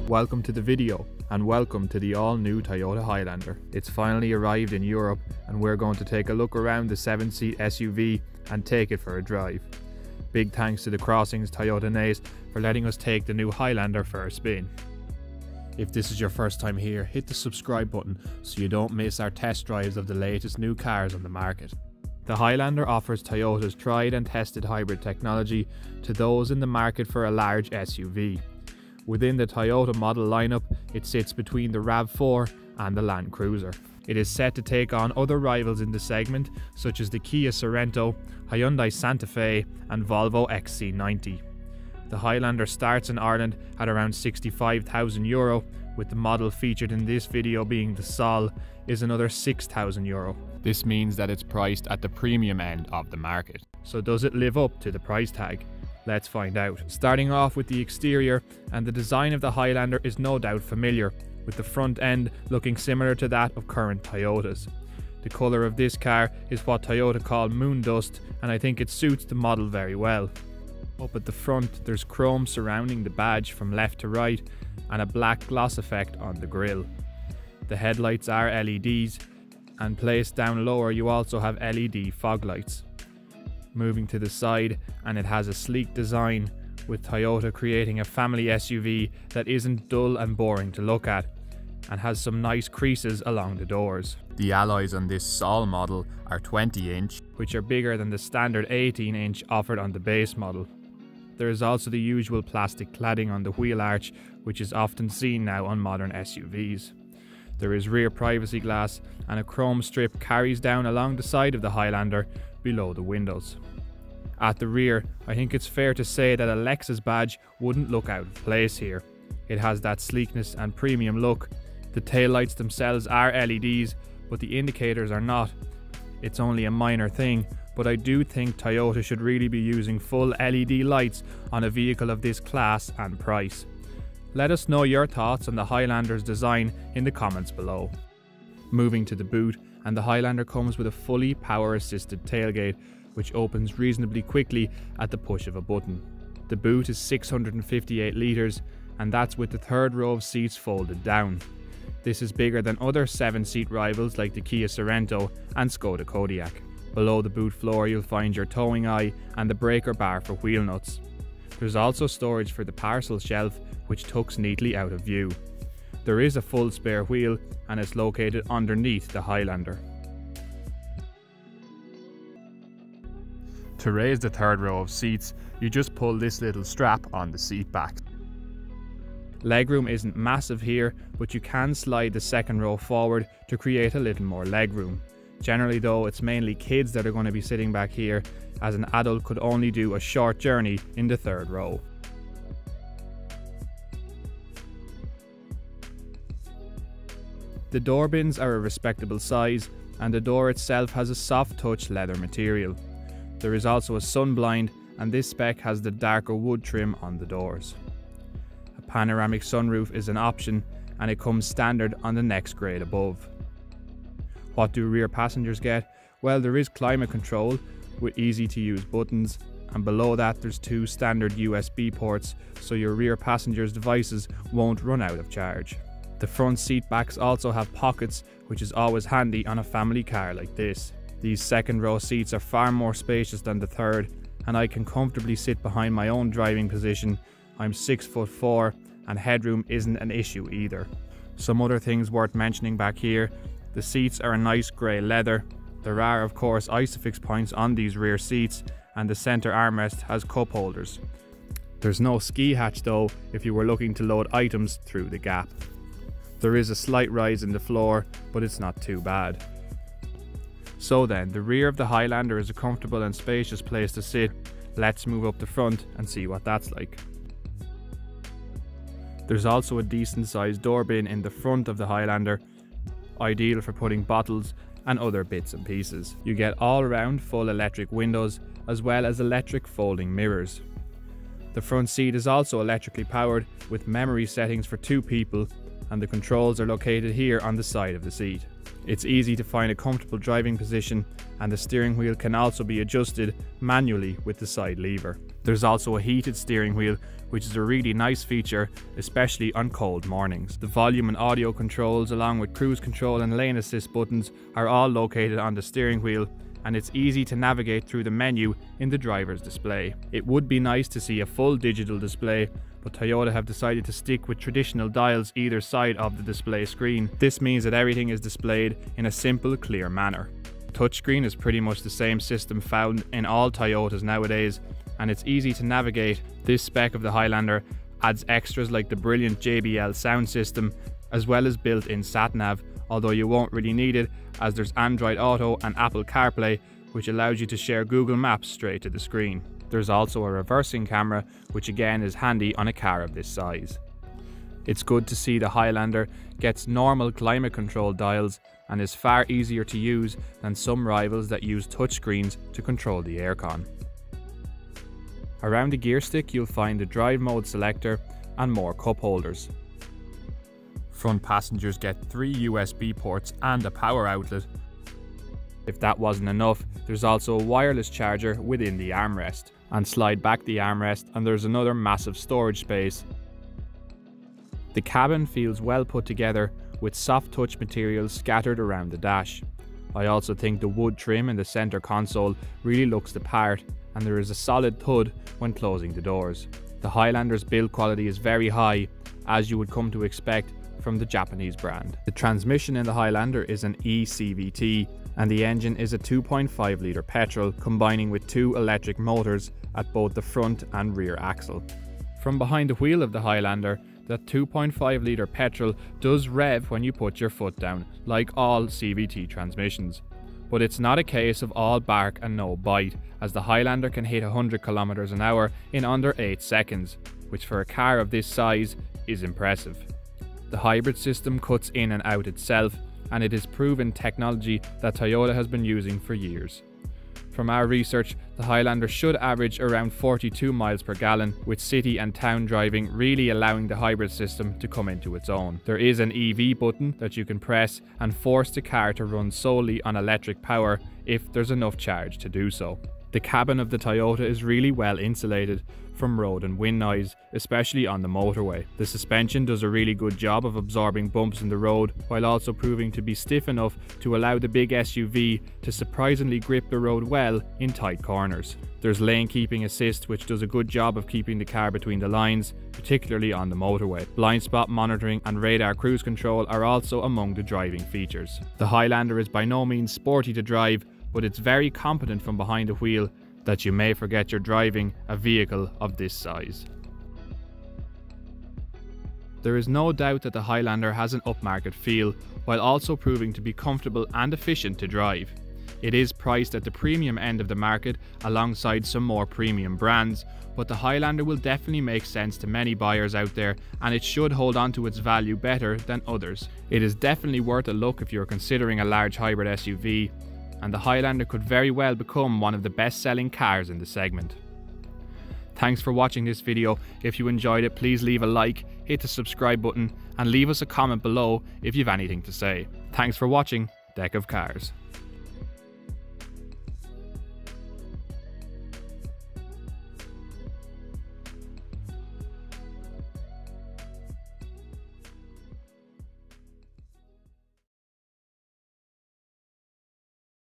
Welcome to the video and welcome to the all-new Toyota Highlander. It's finally arrived in Europe and we're going to take a look around the 7-seat SUV and take it for a drive. Big thanks to the Crossings Toyota Nays for letting us take the new Highlander for a spin. If this is your first time here, hit the subscribe button so you don't miss our test drives of the latest new cars on the market. The Highlander offers Toyota's tried and tested hybrid technology to those in the market for a large SUV. Within the Toyota model lineup, it sits between the RAV4 and the Land Cruiser. It is set to take on other rivals in the segment such as the Kia Sorento, Hyundai Santa Fe and Volvo XC90. The Highlander starts in Ireland at around €65,000, with the model featured in this video being the Sol is another €6,000. This means that it's priced at the premium end of the market. So does it live up to the price tag? Let's find out. Starting off with the exterior, and the design of the Highlander is no doubt familiar, with the front end looking similar to that of current Toyotas. The colour of this car is what Toyota call moon dust, and I think it suits the model very well. Up at the front there's chrome surrounding the badge from left to right and a black gloss effect on the grille. The headlights are LEDs, and placed down lower you also have LED fog lights. Moving to the side, and it has a sleek design, with Toyota creating a family SUV that isn't dull and boring to look at, and has some nice creases along the doors. The alloys on this Sol model are 20-inch, which are bigger than the standard 18-inch offered on the base model. There is also the usual plastic cladding on the wheel arch, which is often seen now on modern SUVs. There is rear privacy glass, and a chrome strip carries down along the side of the Highlander below the windows. At the rear, I think it's fair to say that a Lexus badge wouldn't look out of place here. It has that sleekness and premium look. The taillights themselves are LEDs, but the indicators are not. It's only a minor thing, but I do think Toyota should really be using full LED lights on a vehicle of this class and price. Let us know your thoughts on the Highlander's design in the comments below. Moving to the boot, and the Highlander comes with a fully power-assisted tailgate, which opens reasonably quickly at the push of a button. The boot is 658 litres, and that's with the third row of seats folded down. This is bigger than other 7-seat rivals like the Kia Sorento and Skoda Kodiaq. Below the boot floor you'll find your towing eye and the breaker bar for wheel nuts. There's also storage for the parcel shelf, which tucks neatly out of view. There is a full spare wheel, and it's located underneath the Highlander. To raise the third row of seats, you just pull this little strap on the seat back. Legroom isn't massive here, but you can slide the second row forward to create a little more legroom. Generally though, it's mainly kids that are going to be sitting back here, as an adult could only do a short journey in the third row. The door bins are a respectable size, and the door itself has a soft touch leather material. There is also a sun blind, and this spec has the darker wood trim on the doors. A panoramic sunroof is an option, and it comes standard on the next grade above. What do rear passengers get? Well, there is climate control with easy to use buttons, and below that there's 2 standard USB ports, so your rear passengers' devices won't run out of charge. The front seat backs also have pockets, which is always handy on a family car like this. These second row seats are far more spacious than the third, and I can comfortably sit behind my own driving position. I'm 6'4", and headroom isn't an issue either. Some other things worth mentioning back here: the seats are a nice grey leather. There are of course isofix points on these rear seats, and the centre armrest has cup holders. There's no ski hatch though if you were looking to load items through the gap. There is a slight rise in the floor, but it's not too bad. So then, the rear of the Highlander is a comfortable and spacious place to sit. Let's move up the front and see what that's like. There's also a decent sized door bin in the front of the Highlander, ideal for putting bottles and other bits and pieces. You get all round full electric windows, as well as electric folding mirrors. The front seat is also electrically powered, with memory settings for 2 people, and the controls are located here on the side of the seat. It's easy to find a comfortable driving position, and the steering wheel can also be adjusted manually with the side lever. There's also a heated steering wheel, which is a really nice feature, especially on cold mornings. The volume and audio controls, along with cruise control and lane assist buttons, are all located on the steering wheel, and it's easy to navigate through the menu in the driver's display. It would be nice to see a full digital display, but Toyota have decided to stick with traditional dials either side of the display screen. This means that everything is displayed in a simple, clear manner. Touchscreen is pretty much the same system found in all Toyotas nowadays, and it's easy to navigate. This spec of the Highlander adds extras like the brilliant JBL sound system, as well as built-in sat-nav, although you won't really need it as there's Android Auto and Apple CarPlay, which allows you to share Google Maps straight to the screen. There's also a reversing camera, which again is handy on a car of this size. It's good to see the Highlander gets normal climate control dials and is far easier to use than some rivals that use touchscreens to control the aircon. Around the gear stick you'll find the drive mode selector and more cup holders. Front passengers get 3 USB ports and a power outlet. If that wasn't enough, there's also a wireless charger within the armrest. And slide back the armrest and there's another massive storage space. The cabin feels well put together with soft touch materials scattered around the dash. I also think the wood trim in the center console really looks the part, and there is a solid thud when closing the doors. The Highlander's build quality is very high, as you would come to expect from the Japanese brand. The transmission in the Highlander is an eCVT, and the engine is a 2.5 litre petrol combining with 2 electric motors at both the front and rear axle. From behind the wheel of the Highlander, that 2.5 litre petrol does rev when you put your foot down, like all CVT transmissions. But it's not a case of all bark and no bite, as the Highlander can hit 100 km an hour in under 8 seconds, which for a car of this size is impressive. The hybrid system cuts in and out itself, and it is proven technology that Toyota has been using for years. From our research, the Highlander should average around 42 miles per gallon, with city and town driving really allowing the hybrid system to come into its own. There is an EV button that you can press and force the car to run solely on electric power if there's enough charge to do so. The cabin of the Toyota is really well insulated from road and wind noise, especially on the motorway. The suspension does a really good job of absorbing bumps in the road, while also proving to be stiff enough to allow the big SUV to surprisingly grip the road well in tight corners. There's lane keeping assist, which does a good job of keeping the car between the lines, particularly on the motorway. Blind spot monitoring and radar cruise control are also among the driving features. The Highlander is by no means sporty to drive, but it's very competent from behind the wheel that you may forget you're driving a vehicle of this size. There is no doubt that the Highlander has an upmarket feel, while also proving to be comfortable and efficient to drive. It is priced at the premium end of the market alongside some more premium brands, but the Highlander will definitely make sense to many buyers out there, and it should hold on to its value better than others. It is definitely worth a look if you're considering a large hybrid SUV, and the Highlander could very well become one of the best-selling cars in the segment. Thanks for watching this video. If you enjoyed it, please leave a like, hit the subscribe button, and leave us a comment below if you've anything to say. Thanks for watching Deck of Cars.